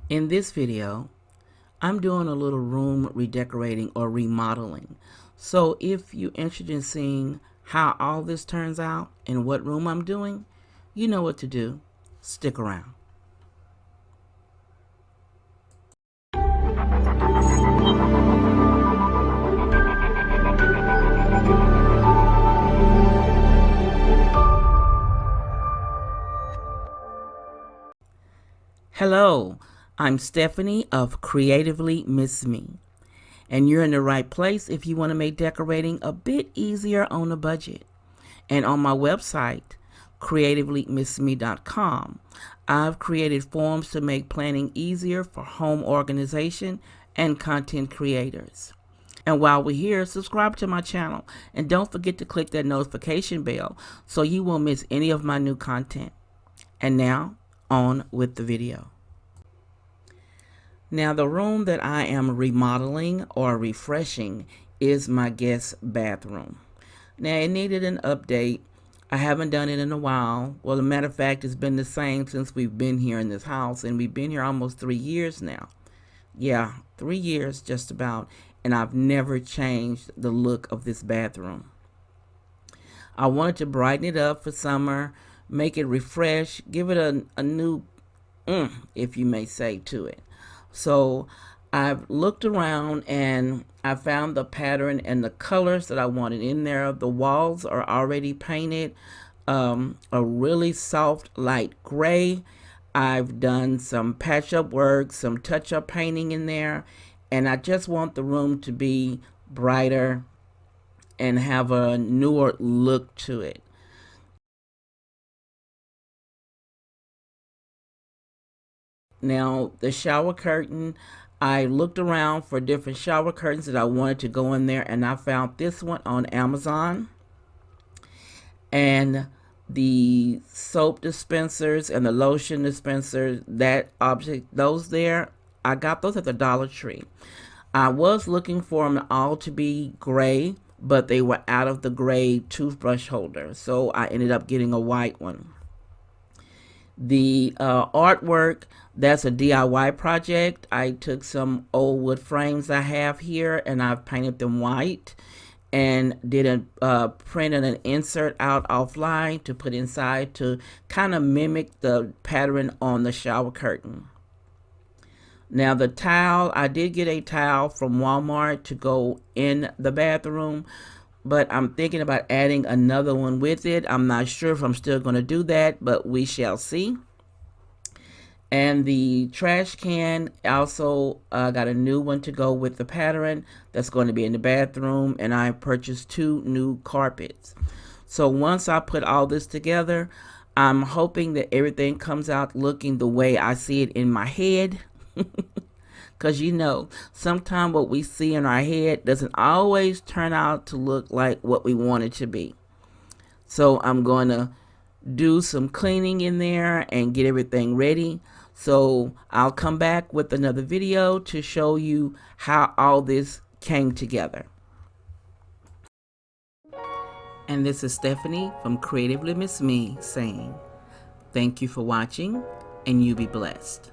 In this video, I'm doing a little room redecorating or remodeling. So if you're interested in seeing how all this turns out and what room I'm doing, you know what to do. Stick around. Hello, I'm Stephanie of Creatively Miss Me, and you're in the right place if you want to make decorating a bit easier on a budget. And on my website, creativelymissme.com, I've created forms to make planning easier for home organization and content creators. And while we're here, subscribe to my channel and don't forget to click that notification bell so you won't miss any of my new content. And now, on with the video. Now, the room that I am remodeling or refreshing is my guest bathroom. Now, it needed an update. I haven't done it in a while. Well, as a matter of fact, it's been the same since we've been here in this house, and we've been here almost 3 years now. Yeah, 3 years just about, and I've never changed the look of this bathroom. I wanted to brighten it up for summer, make it refresh, give it a new if you may say, to it. So I've looked around and I found the pattern and the colors that I wanted in there. The walls are already painted a really soft light gray. I've done some patch-up work, some touch-up painting in there, and I just want the room to be brighter and have a newer look to it. Now, the shower curtain, I looked around for different shower curtains that I wanted to go in there, and I found this one on Amazon. And the soap dispensers and the lotion dispensers, that object, those there, I got those at the Dollar Tree. I was looking for them all to be gray, but they were out of the gray toothbrush holder, so I ended up getting a white one. The artwork, that's a DIY project. I took some old wood frames I have here and I've painted them white and did a print and an insert out offline to put inside to kind of mimic the pattern on the shower curtain. Now the towel, I did get a towel from Walmart to go in the bathroom, but I'm thinking about adding another one with it. I'm not sure if I'm still going to do that, but we shall see. And the trash can, also got a new one to go with the pattern that's going to be in the bathroom, and I purchased 2 new carpets. So once I put all this together, I'm hoping that everything comes out looking the way I see it in my head. Because you know, sometimes what we see in our head doesn't always turn out to look like what we want it to be. So I'm going to do some cleaning in there and get everything ready. So I'll come back with another video to show you how all this came together. And this is Stephanie from Creatively Miss Me saying, thank you for watching and you be blessed.